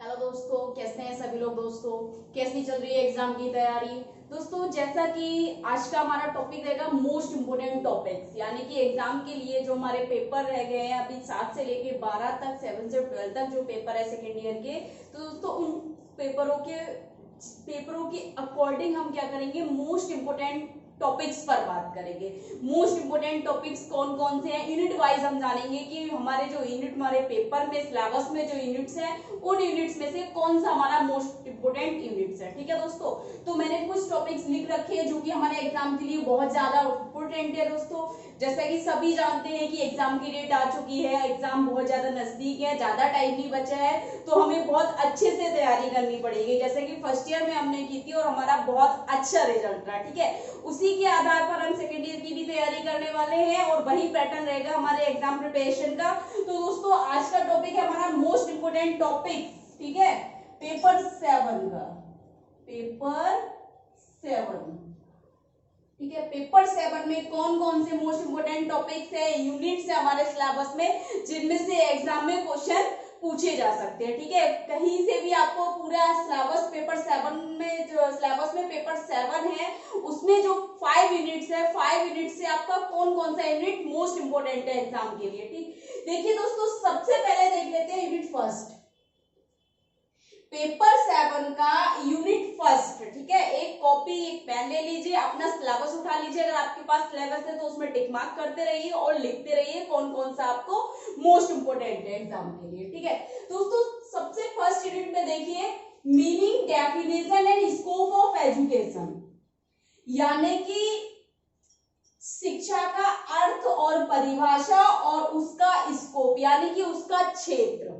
Hello दोस्तों, कैसे हैं सभी लोग। दोस्तों, कैसी चल रही है एग्जाम की तैयारी। दोस्तों, जैसा कि आज का हमारा टॉपिक रहेगा मोस्ट इम्पोर्टेंट टॉपिक्स, यानी कि एग्जाम के लिए जो हमारे पेपर रह गए हैं अभी 7 से लेके 12 तक, 7 से 12 तक जो पेपर है सेकेंड ईयर के। तो दोस्तों उन पेपरों के अकॉर्डिंग हम क्या करेंगे, मोस्ट इम्पोर्टेंट टॉपिक्स पर बात करेंगे। मोस्ट इंपोर्टेंट टॉपिक्स कौन कौन से हैं, यूनिट वाइज हम जानेंगे कि हमारे जो यूनिट हमारे पेपर में सिलेबस में जो यूनिट्स हैं उन यूनिट्स में से कौन सा हमारा मोस्ट इंपोर्टेंट यूनिट्स है। ठीक है दोस्तों, तो मैंने कुछ टॉपिक्स लिख रखे हैं जो कि हमारे एग्जाम के लिए बहुत ज्यादा इंपोर्टेंट है। दोस्तों, जैसा कि सभी जानते हैं कि एग्जाम की डेट आ चुकी है, एग्जाम बहुत ज्यादा नजदीक है, ज्यादा टाइम नहीं बचा है, तो हमें बहुत अच्छे से तैयारी करनी पड़ेगी, जैसे कि फर्स्ट ईयर में हमने की थी और हमारा बहुत अच्छा रिजल्ट रहा। ठीक है, उसी के आधार पर हम सेकेंड ईयर की भी तैयारी करने वाले हैं और वही पैटर्न रहेगा हमारे एग्जाम प्रिपरेशन का। तो दोस्तों, आज का टॉपिक है हमारा मोस्ट इंपोर्टेंट टॉपिक। ठीक है, पेपर 7 का, पेपर 7। ठीक है, पेपर 7 में कौन कौन से मोस्ट इंपोर्टेंट टॉपिक्स है, यूनिट्स है हमारे सिलेबस में, जिनमें से एग्जाम में क्वेश्चन पूछे जा सकते हैं। ठीक है, कहीं से भी आपको पूरा सिलेबस पेपर 7 में, जो सिलेबस में पेपर 7 है उसमें जो 5 यूनिट्स है, 5 यूनिट से आपका कौन कौन सा यूनिट मोस्ट इंपोर्टेंट है एग्जाम के लिए। ठीक, देखिए दोस्तों, सबसे पहले देख लेते हैं यूनिट फर्स्ट, पेपर 7 का यूनिट फर्स्ट। ठीक है, एक कॉपी एक पेन ले लीजिए, अपना सिलेबस उठा लीजिए, अगर आपके पास सिलेबस है तो उसमें टिक मार्क करते रहिए और लिखते रहिए कौन कौन सा आपको मोस्ट इंपोर्टेंट है एग्जाम के लिए। ठीक है दोस्तों, सबसे फर्स्ट यूनिट में देखिए, meaning, definition and scope of education, यानी कि शिक्षा का अर्थ और परिभाषा और उसका स्कोप, यानी कि उसका क्षेत्र।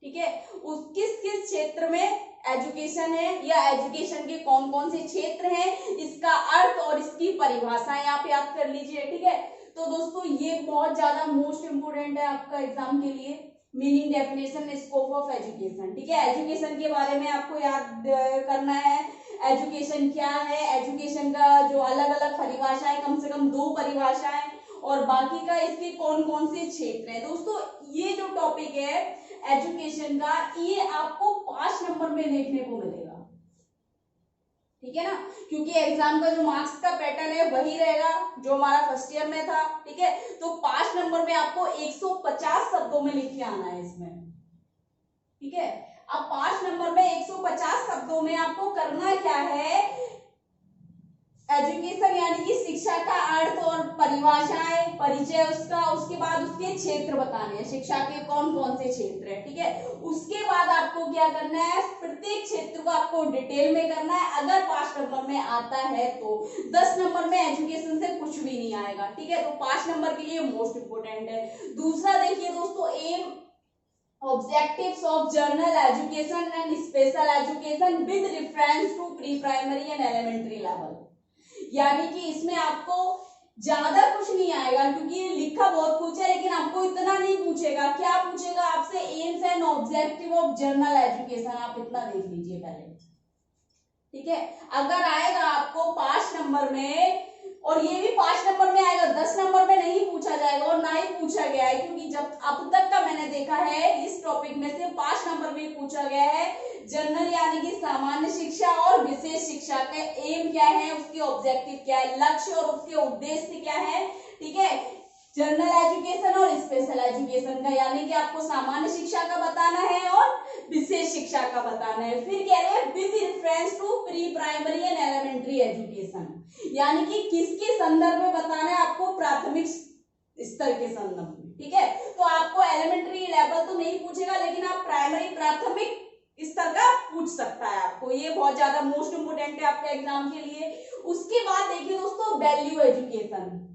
ठीक है, उस किस किस क्षेत्र में एजुकेशन है या एजुकेशन के कौन कौन से क्षेत्र हैं, इसका अर्थ और इसकी परिभाषाएं आप याद कर लीजिए। ठीक है, तो दोस्तों ये बहुत ज्यादा मोस्ट इंपोर्टेंट है आपका एग्जाम के लिए, meaning, definition, scope of education. ठीक है, एजुकेशन के बारे में आपको याद करना है, एजुकेशन क्या है, एजुकेशन का जो अलग अलग परिभाषाएं, कम से कम 2 परिभाषाएं, और बाकी का इसके कौन कौन से क्षेत्र है। दोस्तों, ये जो टॉपिक है एजुकेशन का, ये आपको 5 नंबर में देखने को मिलेगा। ठीक है ना, क्योंकि एग्जाम का जो मार्क्स का पैटर्न है वही रहेगा जो हमारा फर्स्ट ईयर में था। ठीक है, तो 5 नंबर में आपको 150 शब्दों में लिख के आना है इसमें। ठीक है, अब 5 नंबर में 150 शब्दों में आपको करना क्या है, एजुकेशन यानी कि शिक्षा का अर्थ और परिभाषाएं, परिचय उसका, उसके बाद उसके क्षेत्र बताने हैं, शिक्षा के कौन कौन से क्षेत्र है। ठीक है, उसके बाद आपको क्या करना है, प्रत्येक क्षेत्र को आपको डिटेल में करना है। अगर 5 नंबर में आता है तो 10 नंबर में एजुकेशन से कुछ भी नहीं आएगा। ठीक है, तो 5 नंबर के लिए मोस्ट इंपोर्टेंट है। दूसरा देखिए दोस्तों, um, objectives of general education and special education with reference to pre primary and elementary level, यानी कि इसमें आपको ज्यादा कुछ नहीं आएगा, क्योंकि लिखा बहुत कुछ है, लेकिन आपको इतना नहीं पूछेगा। क्या पूछेगा आपसे, AIIMS and objective of general education, आप इतना देख लीजिए पहले। ठीक है, अगर आएगा आपको 5 नंबर में, और ये भी 5 नंबर में आएगा, 10 नंबर में नहीं पूछा जाएगा और ना ही पूछा गया है, क्योंकि जब अब तक का मैंने देखा है इस टॉपिक में से 5 नंबर में पूछा गया है जनरल यानी कि सामान्य शिक्षा और विशेष शिक्षा का एम क्या है, उसके ऑब्जेक्टिव क्या है, लक्ष्य और उसके उद्देश्य क्या है। ठीक है, जनरल एजुकेशन और स्पेशल एजुकेशन का, यानी कि आपको सामान्य शिक्षा का बताना है और विशेष शिक्षा का बताना है। फिर कह रहे हैं with reference to pre primary and elementary education, यानी कि किसके संदर्भ में बताना है आपको, प्राथमिक स्तर के संदर्भ में। ठीक है, तो आपको एलिमेंट्री लेवल तो नहीं पूछेगा, लेकिन आप प्राइमरी, प्राथमिक स्तर का पूछ सकता है आपको, ये बहुत ज्यादा मोस्ट इंपोर्टेंट है आपके एग्जाम के लिए। उसके बाद देखिए दोस्तों, वैल्यू एजुकेशन,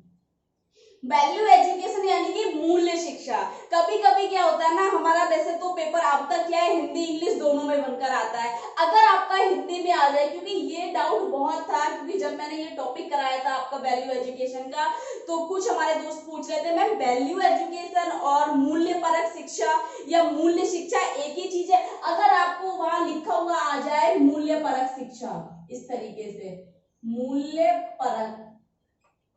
वैल्यू एजुकेशन यानी कि मूल्य शिक्षा। कभी कभी क्या होता है ना, हमारा वैसे तो पेपर अब तक क्या है, हिंदी इंग्लिश दोनों में बनकर आता है, अगर आपका हिंदी में आ जाए, क्योंकि ये डाउट बहुत था, क्योंकि जब मैंने ये टॉपिक कराया था आपका वैल्यू एजुकेशन का, तो कुछ हमारे दोस्त पूछ रहे थे मैम वैल्यू एजुकेशन और मूल्य परक शिक्षा या मूल्य शिक्षा एक ही चीज है। अगर आपको वहां लिखा हुआ आ जाए मूल्य परक शिक्षा इस तरीके से, मूल्य परक,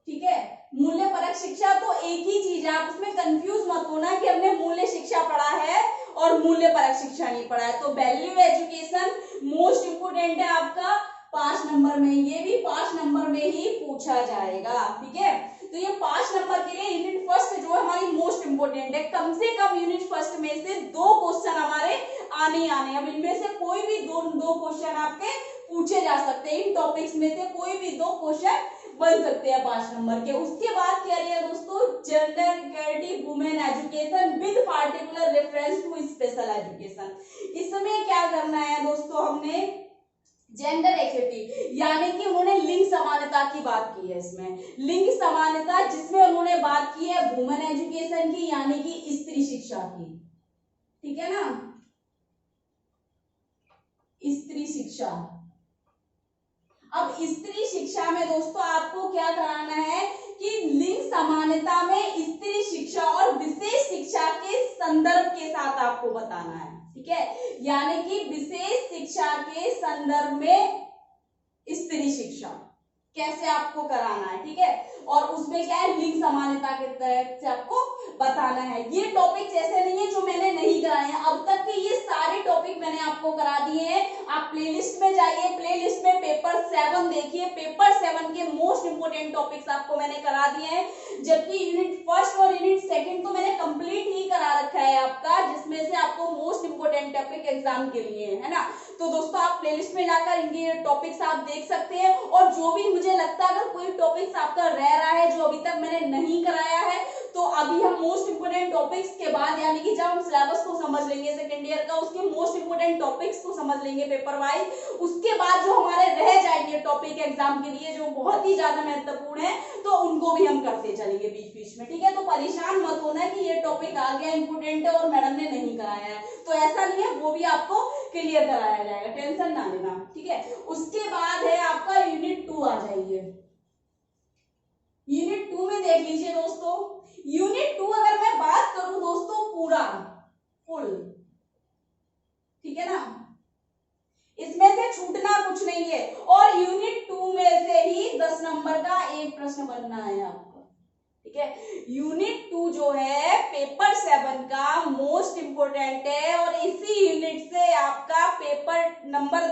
ठीक है, मूल्य परक शिक्षा तो एक ही चीज है, आप उसमें कंफ्यूज मत होना कि हमने मूल्य शिक्षा पढ़ा है और और मूल्य परक शिक्षा नहीं पढ़ा है। तो वैल्यू एजुकेशन मोस्ट इंपोर्टेंट है आपका 5 नंबर में, ये भी 5 नंबर में ही पूछा जाएगा। ठीक है, तो ये 5 नंबर के लिए यूनिट फर्स्ट जो है हमारी मोस्ट इंपोर्टेंट है। कम से कम यूनिट फर्स्ट में से 2 क्वेश्चन हमारे आने आने, अब इनमें से कोई भी दो क्वेश्चन आपके पूछे जा सकते हैं। इन टॉपिक्स में से कोई भी 2 क्वेश्चन बन सकते हैं 5 नंबर के। उसके बाद क्या रही है दोस्तों, gender equality women education with particular reference to special education. इसमें क्या करना है दोस्तों, हमने जेंडर इक्विटी यानी कि उन्होंने लिंग समानता की बात की है। इसमें लिंग समानता जिसमें उन्होंने बात की है वुमेन एजुकेशन की यानी कि स्त्री शिक्षा की। ठीक है ना, स्त्री शिक्षा। अब स्त्री शिक्षा में दोस्तों आपको क्या कराना है कि लिंग समानता में स्त्री शिक्षा और विशेष शिक्षा के संदर्भ के साथ आपको बताना है। ठीक है, यानी कि विशेष शिक्षा के संदर्भ में स्त्री शिक्षा कैसे आपको कराना है। ठीक है, और उसमें क्या है लिंग समानता के तरह से आपको बताना है। ये टॉपिक ऐसे नहीं है जो मैंने नहीं कराए हैं, अब तक के ये सारे टॉपिक मैंने आपको करा दिए हैं। आप प्लेलिस्ट में जाइए, प्लेलिस्ट में पेपर 7 देखिए, पेपर 7 के मोस्ट इंपोर्टेंट टॉपिक्स आपको मैंने करा दिए हैं। जबकि यूनिट फर्स्ट और यूनिट सेकंड तो मैंने कंप्लीट ही करा रखा है आपका, जिसमें से आपको मोस्ट इंपोर्टेंट टॉपिक एग्जाम के लिए है ना। तो दोस्तों आप प्लेलिस्ट में जाकर इनके टॉपिक्स आप देख सकते हैं, और जो भी मुझे लगता है अगर कोई टॉपिक्स आपका रह रहा है जो अभी तक मैंने नहीं कराया है, तो अभी हम मोस्ट इंपोर्टेंट टॉपिक्स के बाद यानी कि जब हम सिलेबस को समझ लेंगे सेकेंड ईयर का, उसके मोस्ट इंपोर्टेंट टॉपिक्स को समझ लेंगे पेपर वाइज, उसके बाद जो हमारे रह जाएंगे टॉपिक एग्जाम के लिए जो बहुत ही ज्यादा महत्वपूर्ण है, तो उनको भी हम करते चलेंगे बीच बीच में। ठीक है, तो परेशान मत होना कि ये टॉपिक आ गया इंपोर्टेंट है और मैडम ने नहीं कराया है, तो ऐसा नहीं है, वो भी आपको क्लियर कराया जाएगा, टेंशन ना लेना। ठीक है, उसके बाद है आपका यूनिट 2 आ जाइए। यूनिट 2 में देख लीजिए दोस्तों, यूनिट 2 अगर मैं बात करूं दोस्तों पूरा फुल, ठीक है ना, इसमें से छूटना कुछ नहीं है, और यूनिट 2 में से ही 10 नंबर का एक प्रश्न बनना है आपको। ठीक है, यूनिट 2 जो है पेपर 7 का मोस्ट इंपोर्टेंट है, और इसी यूनिट से आपका पेपर नंबर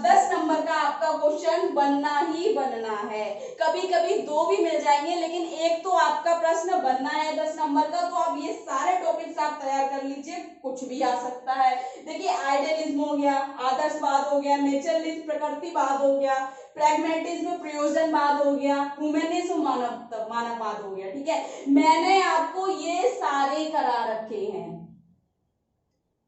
10 नंबर का आपका क्वेश्चन बनना ही बनना है। कभी कभी 2 भी मिल जाएंगे, लेकिन एक तो आपका प्रश्न बनना है 10 नंबर का। तो अब ये सारे टॉपिक्स आप तैयार कर लीजिए, कुछ भी आ सकता है। देखिए आइडियलिज्म हो गया, आदर्शवाद हो गया, नेचरलिज्म प्रकृतिवाद हो गया, प्रैग्मेटिज्म प्रयोजनवाद हो गया, ह्यूमनिज्म मानववाद हो गया। ठीक है, मैंने आपको ये सारे करा रखे हैं।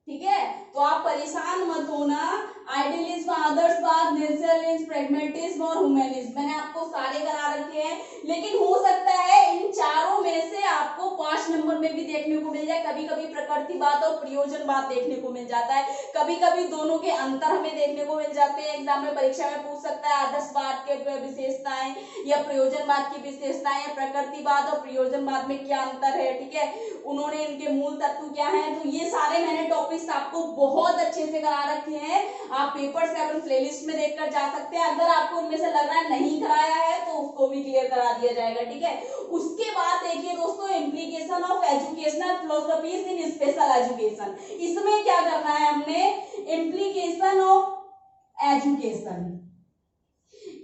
ठीक है, तो आप परेशान मत होना। आइडियलिज्म, आदर्शवाद, नेचरलिज्म, प्रैग्मेटिज्म और ह्यूमनिज्म मैंने आपको सारे करा रखे हैं, लेकिन हो सकता है इन चारों में से आपको 5 नंबर में भी देखने को मिल जाए। कभी कभी प्रकृतिवाद और प्रयोजनवाद देखने को मिल जाता है, कभी कभी दोनों के अंतर हमें देखने को मिल जाते हैं। एग्जाम में परीक्षा में पूछ सकता है आदर्शवाद के विशेषताएं या प्रयोजनवाद की विशेषताएं, या प्रकृतिवाद और प्रयोजनवाद में क्या अंतर है। ठीक है, उन्होंने इनके मूल तत्व क्या है, तो ये सारे मैंने टॉपिक्स आपको बहुत अच्छे से करा रखे हैं। आप पेपर 7 प्लेलिस्ट में देखकर जा सकते हैं। अगर आपको उनमें से लग रहा है नहीं कराया है तो उसको भी क्लियर करा दिया जाएगा। ठीक है, उसके बाद देखिए दोस्तों implication of educational philosophies in special education. इसमें क्या करना है हमने, इम्प्लीकेशन ऑफ एजुकेशन।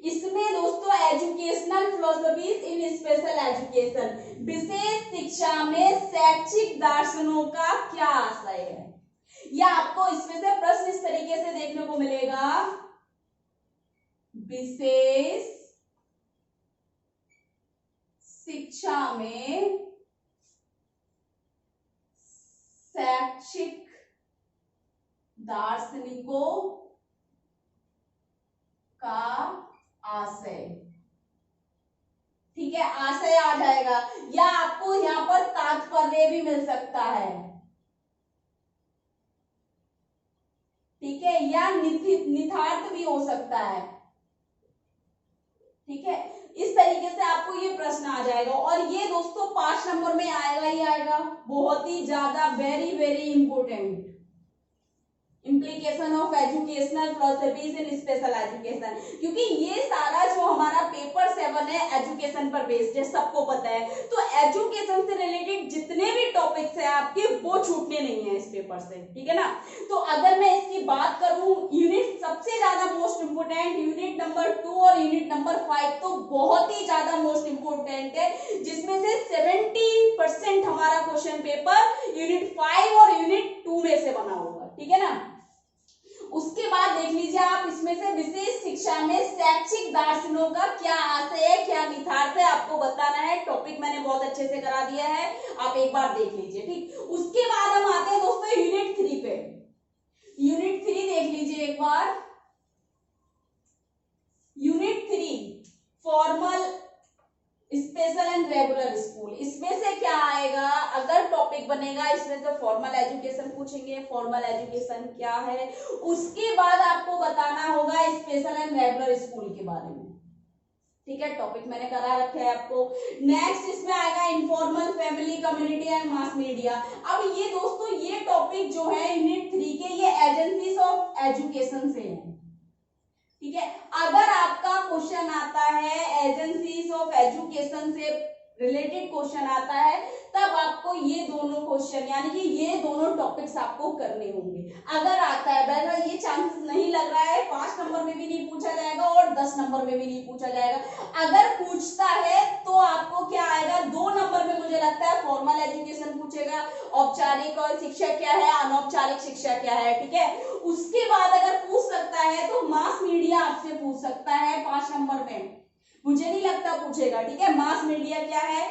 इसमें दोस्तों एजुकेशनल फिलोसफीज इन स्पेशल एजुकेशन, विशेष शिक्षा में शैक्षिक दर्शनों का क्या आशय है, या आपको इसमें से प्रश्न इस तरीके से देखने को मिलेगा, विशेष शिक्षा में शैक्षिक दार्शनिकों का आशय। ठीक है, आशय आ जाएगा, या आपको यहां पर तात्पर्य भी मिल सकता है। ठीक है, या निहितार्थ भी हो सकता है। ठीक है, इस तरीके से आपको ये प्रश्न आ जाएगा, और ये दोस्तों 5 नंबर में आएगा ही आएगा, बहुत ही ज्यादा very very important. Implication of educational philosophies in special education, क्योंकि ये सारा जो हमारा पेपर 7 है एजुकेशन पर बेस्ड है, सबको पता है। तो एजुकेशन से रिलेटेड जितने भी टॉपिक्स है आपके वो छूटने नहीं है इस पेपर से, ठीक है ना। तो अगर मैं इसकी बात करूं, यूनिट सबसे ज्यादा मोस्ट इंपोर्टेंट यूनिट नंबर 2 और यूनिट नंबर 5 तो बहुत ही ज्यादा मोस्ट इंपोर्टेंट है, जिसमें से 70% हमारा क्वेश्चन पेपर यूनिट 5 और यूनिट 2 में से बना होगा, ठीक है ना। उसके बाद देख लीजिए आप, इसमें से विशेष शिक्षा में शैक्षिक दार्शनिकों का क्या आशय है, क्या निहितार्थ है, आपको बताना है। टॉपिक मैंने बहुत अच्छे से करा दिया है, आप एक बार देख लीजिए, ठीक। उसके बाद हम आते हैं दोस्तों यूनिट 3 पे। यूनिट 3 देख लीजिए एक बार। Unit 3 formal, special and regular school, इसमें से क्या आएगा अगर टॉपिक बनेगा, इसमें तो फॉर्मल एजुकेशन पूछेंगे, फॉर्मल एजुकेशन क्या है। उसके बाद आपको बताना होगा स्पेशल एंड रेगुलर स्कूल के बारे में, ठीक है। टॉपिक मैंने करा रखा है आपको। नेक्स्ट इसमें आएगा informal family community and mass media. अब ये दोस्तों ये टॉपिक जो है यूनिट 3 के, ये एजेंसीज ऑफ एजुकेशन से है, ठीक है। अगर आपका क्वेश्चन आता है एजेंसीज ऑफ एजुकेशन से रिलेटेड क्वेश्चन आता है, तब आपको ये दोनों क्वेश्चन यानी कि ये दोनों टॉपिक्स आपको करने होंगे। अगर आता है, वैसे ये चांसेस नहीं लग रहा है 5 नंबर में भी नहीं पूछा जाएगा और 10 नंबर में भी नहीं पूछा जाएगा। अगर पूछता है तो आपको क्या आएगा, 2 नंबर में मुझे लगता है फॉर्मल एजुकेशन पूछेगा, औपचारिक और शिक्षा क्या है, अनौपचारिक शिक्षा क्या है, ठीक है। उसके बाद अगर पूछ सकता है तो मास मीडिया आपसे पूछ सकता है 5 नंबर में, मुझे नहीं लगता पूछेगा, ठीक है। मास मीडिया क्या है,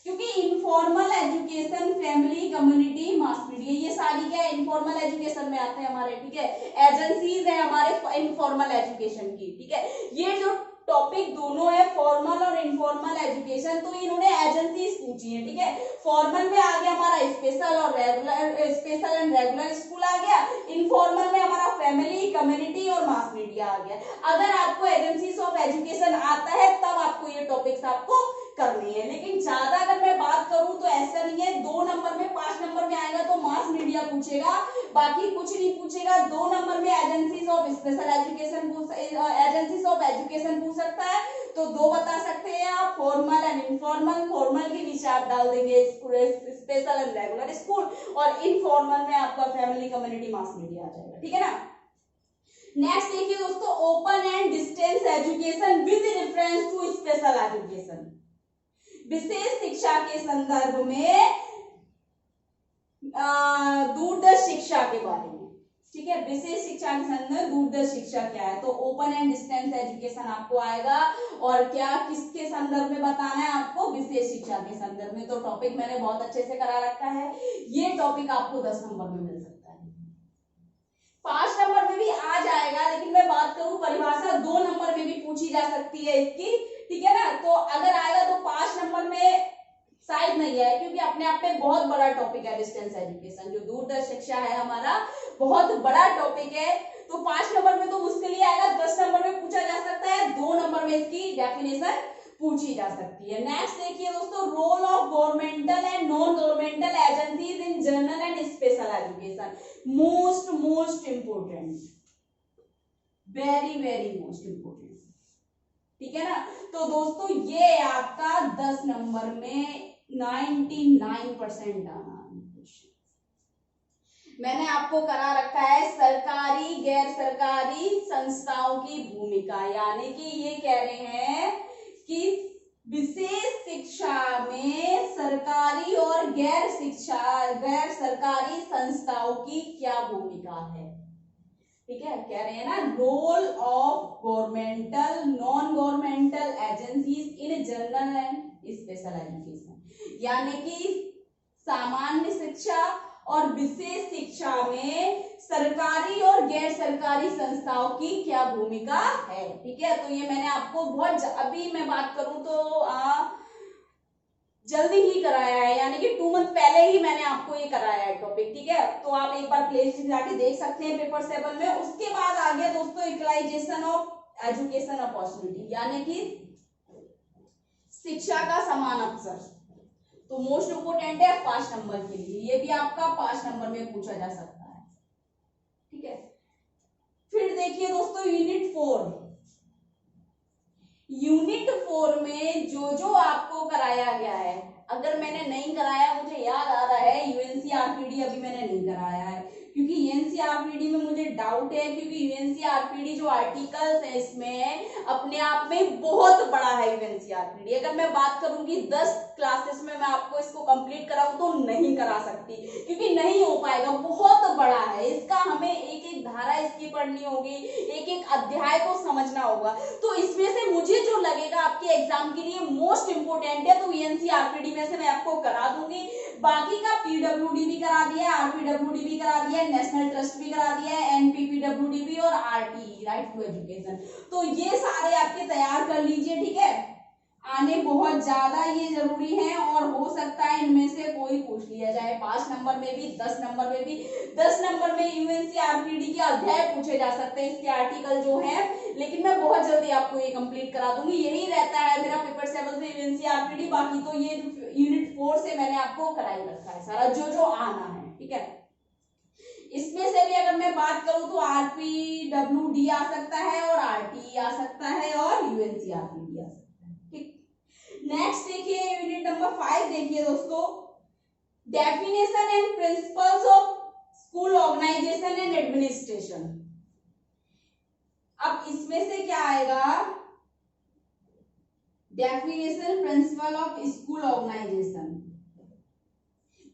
क्योंकि informal education, family, community, mass media, ये सारी क्या है इनफॉर्मल एजुकेशन में आते हैं हमारे, ठीक है। एजेंसीज है हमारे इनफॉर्मल एजुकेशन की, ठीक है। ये जो टॉपिक दोनों है फॉर्मल और इनफॉर्मल एजुकेशन, तो इन्होंने एजेंसीज पूछी है, ठीक है। फॉर्मल में आ गया हमारा स्पेशल और regular, special and regular school आ गया। इनफॉर्मल में हमारा फैमिली, कम्युनिटी और मास मीडिया आ गया। अगर आपको एजेंसीज ऑफ एजुकेशन आता है तब आपको ये टॉपिक्स आपको करनी है, लेकिन ज्यादा अगर मैं बात करूं तो ऐसा नहीं है। 2 नंबर में 5 नंबर में आएगा तो मास मीडिया पूछेगा, बाकी कुछ नहीं पूछेगा। 2 नंबर में agencies of special education agencies of education पूछ सकता है, तो 2 बता सकते हैं आप, फॉर्मल एंड इनफॉर्मल। फॉर्मल के नीचे आप डाल देंगे स्पेशल एंड रेगुलर स्कूल, और इनफॉर्मल में आपका फैमिली, कम्युनिटी, मास मीडिया आ जाएगा, ठीक है ना। नेक्स्ट देखिए दोस्तों, open and distance education with reference to special education, विशेष शिक्षा के संदर्भ में दूरदर्श शिक्षा के बारे में, ठीक है। विशेष शिक्षा के संदर्भ में दूरदर्श शिक्षा क्या है, तो ओपन एंड डिस्टेंस एजुकेशन आपको आएगा, और क्या किसके संदर्भ में बताना है आपको, विशेष शिक्षा के संदर्भ में। तो टॉपिक मैंने बहुत अच्छे से करा रखा है, ये टॉपिक आपको 10 नंबर में मिल सकता है, 5 नंबर में भी आ जाएगा, लेकिन मैं बात करूं परिभाषा 2 नंबर में भी पूछी जा सकती है इसकी, ठीक है ना। तो अगर आएगा तो 5 नंबर में शायद नहीं है, क्योंकि अपने आप में बहुत बड़ा टॉपिक है डिस्टेंस एजुकेशन, जो दूरदर्श शिक्षा है हमारा बहुत बड़ा टॉपिक है। तो 5 नंबर में तो मुश्किल ही आएगा, 10 नंबर में पूछा जा सकता है, 2 नंबर में इसकी डेफिनेशन पूछी जा सकती है। नेक्स्ट देखिए दोस्तों, role of governmental and non governmental agencies in general and special education, most important, very most important, ठीक है ना। तो दोस्तों ये आपका 10 नंबर में 99% आना क्वेश्चन। मैंने आपको करा रखा है सरकारी गैर सरकारी संस्थाओं की भूमिका, यानी कि ये कह रहे हैं कि विशेष शिक्षा में सरकारी और गैर सरकारी संस्थाओं की क्या भूमिका है, ठीक है। कह रहे हैं ना, role of governmental, non governmental agencies in general and special education, यानी कि सामान्य शिक्षा और विशेष शिक्षा में सरकारी और गैर सरकारी संस्थाओं की क्या भूमिका है, ठीक है। तो ये मैंने आपको बहुत, अभी मैं बात करूं तो जल्दी ही कराया है, यानी कि 2 मंथ पहले ही मैंने आपको ये कराया है टॉपिक, ठीक है। तो आप एक बार प्ले लिस्ट जाके देख सकते हैं पेपर 7 में। उसके बाद आ गया दोस्तों इक्वलाइजेशन ऑफ एजुकेशन अपॉर्चुनिटी, यानी कि शिक्षा का समान अवसर, तो मोस्ट इंपोर्टेंट है 5 नंबर के लिए, ये भी आपका 5 नंबर में पूछा जा सकता है, ठीक है। देखिए दोस्तों यूनिट 4। यूनिट 4 में जो जो आपको कराया गया है, अगर मैंने नहीं कराया, मुझे याद आ रहा है यूएनसीआरपीडी अभी मैंने नहीं कराया है, क्योंकि यूएनसीआरपीडी में मुझे डाउट है, क्योंकि यूएनसीआरपीडी जो आर्टिकल्स है इसमें अपने आप में बहुत बड़ा है यूएनसीआरपीडी। अगर मैं बात करूं कि 10 क्लासेस में मैं आपको इसको कंप्लीट कराऊं तो नहीं करा सकती, क्योंकि नहीं हो पाएगा, बहुत बड़ा है इसका। हमें एक एक धारा इसकी पढ़नी होगी, एक एक अध्याय को समझना होगा। तो इसमें से मुझे जो लगेगा आपके एग्जाम के लिए मोस्ट इंपोर्टेंट है, तो यूएनसीआरपीडी में से मैं आपको करा दूंगी। बाकी का पीडब्ल्यूडी भी करा दिया है, आरपीडब्ल्यूडी भी करा दिया है, नेशनल ट्रस्ट भी करा दिया है, एनपीपीडब्ल्यूडी भी और आरटीई राइट टू एजुकेशन। तो ये सारे आपके तैयार कर लीजिए, ठीक है। आने बहुत ज्यादा ये जरूरी है और हो सकता है इनमें से कोई पूछ लिया जाए 5 नंबर में भी, 10 नंबर में भी। 10 नंबर में यूएनसीआरपीडी के अध्याय पूछे जा सकते हैं, इसके आर्टिकल जो है, लेकिन मैं बहुत जल्दी आपको ये कंप्लीट करा दूंगी। यही रहता है मेरा पेपर 7 से यूएनसीआरपीडी। बाकी तो ये यूनिट 4 से मैंने आपको कराई रखा है सारा जो जो आना है, ठीक है। इसमें से भी अगर मैं बात करूं तो आरपीडब्ल्यूडी आ सकता है और आरटीई आ सकता है और यूएनसीआरपीडी आ सकता है, ठीक। नेक्स्ट देखिए यूनिट नंबर 5 देखिए दोस्तों, definition and principles of school organisation and administration. अब इसमें से क्या आएगा, definition principle of school organisation,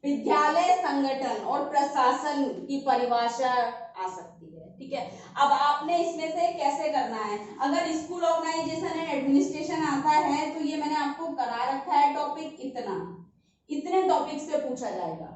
विद्यालय संगठन और प्रशासन की परिभाषा आ सकती है, ठीक है। अब आपने इसमें से कैसे करना है, अगर स्कूल ऑर्गेनाइजेशन एंड एडमिनिस्ट्रेशन आता है तो ये मैंने आपको करा रखा है टॉपिक, इतने टॉपिक्स पे पूछा जाएगा।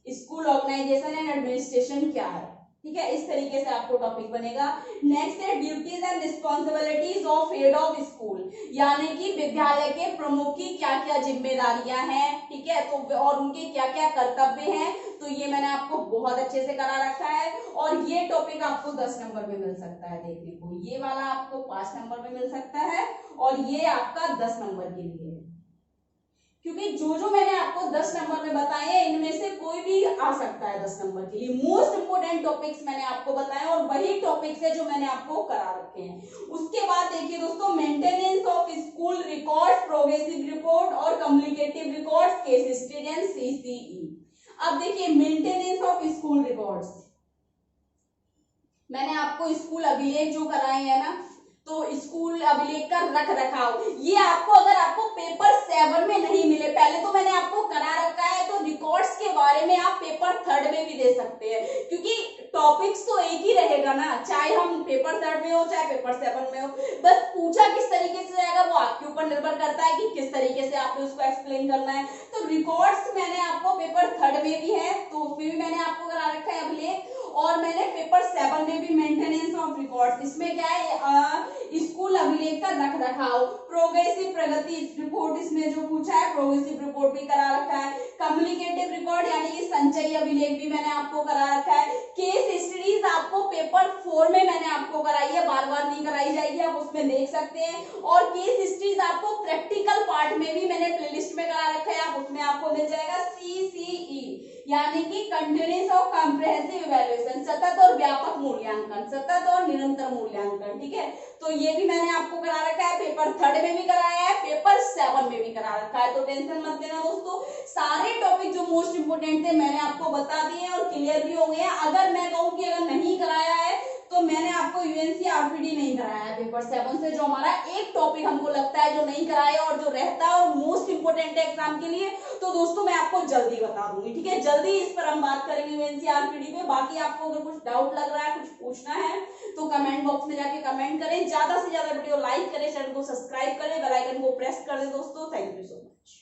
स्कूल ऑर्गेनाइजेशन एंड एडमिनिस्ट्रेशन क्या है, ठीक है, इस तरीके से आपको टॉपिक बनेगा। नेक्स्ट है duties and responsibilities of head of school, यानी कि विद्यालय के प्रमुख की क्या क्या जिम्मेदारियां हैं, ठीक है, तो और उनके क्या क्या कर्तव्य हैं, तो ये मैंने आपको बहुत अच्छे से करा रखा है। और ये टॉपिक आपको 10 नंबर में मिल सकता है देखने को, ये वाला आपको 5 नंबर में मिल सकता है और ये आपका 10 नंबर के लिए है, क्योंकि जो जो मैंने आपको 10 नंबर में बताए हैं इनमें से कोई भी आ सकता है 10 नंबर के लिए। मोस्ट इंपोर्टेंट टॉपिक्स मैंने आपको बताए और वही टॉपिक्स है जो मैंने आपको करा रखे हैं। उसके बाद देखिए दोस्तों, maintenance of school record, progressive report और communicative record, case study and CCE. अब देखिए मेंटेनेंस ऑफ स्कूल रिकॉर्ड्स, मैंने आपको स्कूल अभिलेख जो कराए हैं ना, तो स्कूल अभिलेख का रख रखाव, ये आपको अगर आपको पेपर 7 में नहीं मिले, पहले तो मैंने आपको करा रखा है, तो रिकॉर्ड्स के बारे में आप पेपर 3 में भी दे सकते हैं, क्योंकि टॉपिक्स तो एक ही रहेगा ना, चाहे हम पेपर 3 में हो चाहे पेपर 7 में हो, बस पूछा किस तरीके से जाएगा वो आपके ऊपर निर्भर करता है कि किस तरीके से आपको उसको एक्सप्लेन करना है। तो रिकॉर्ड्स मैंने आपको पेपर 3 में भी है, तो उसमें भी मैंने आपको करा रखा है अभिलेख, और मैंने पेपर 7 में भी मेंटेनेंस ऑफ रिकॉर्ड्स, इसमें क्या है स्कूल अभिलेख का रख रखाव, प्रोग्रेसिव प्रगति रिपोर्ट इसमें जो पूछा है प्रोग्रेसिव रिपोर्ट भी करा रखा है, कम्युनिकेटिव रिकॉर्ड यानी कि संचयी अभिलेख भी मैंने आपको करा रखा है, केस स्टडीज आपको पेपर 4 में मैंने आपको कराई है, बार बार नहीं कराई जाएगी, आप उसमें देख सकते हैं, और केस स्टडीज आपको प्रैक्टिकल पार्ट में भी मैंने प्लेलिस्ट में करा रखा है, आप उसमें आपको मिल जाएगा सीसीई यानी कि कंटिन्यूस और कॉम्प्रिहेंसिव इवैल्यूएशन, सतत और व्यापक मूल्यांकन, सतत और निरंतर मूल्यांकन, ठीक है। तो ये भी मैंने आपको करा रखा है, पेपर 3 में भी कराया है, पेपर 7 में भी करा रखा है, तो टेंशन मत लेना दोस्तों। सारे टॉपिक जो मोस्ट इंपोर्टेंट थे मैंने आपको बता दिए और क्लियर भी हो गए। अगर मैं कहूँ कि अगर नहीं कराया है तो मैंने आपको यूएनसीआरपीडी नहीं कराया है पेपर 7 से, जो हमारा एक टॉपिक हमको लगता है जो नहीं कराया और जो रहता है और मोस्ट इंपोर्टेंट है एग्जाम के लिए, तो दोस्तों मैं आपको जल्दी बता दूंगी, ठीक है। जल्दी इस पर हम बात करेंगे यूएनसीआरपीडी पे। बाकी आपको अगर कुछ डाउट लग रहा है, कुछ पूछना है, तो कमेंट बॉक्स में जाके कमेंट करें, ज्यादा से ज्यादा वीडियो लाइक करें, चैनल को सब्सक्राइब करें, बेल आइकन को प्रेस कर दें दोस्तों। Thank you so much.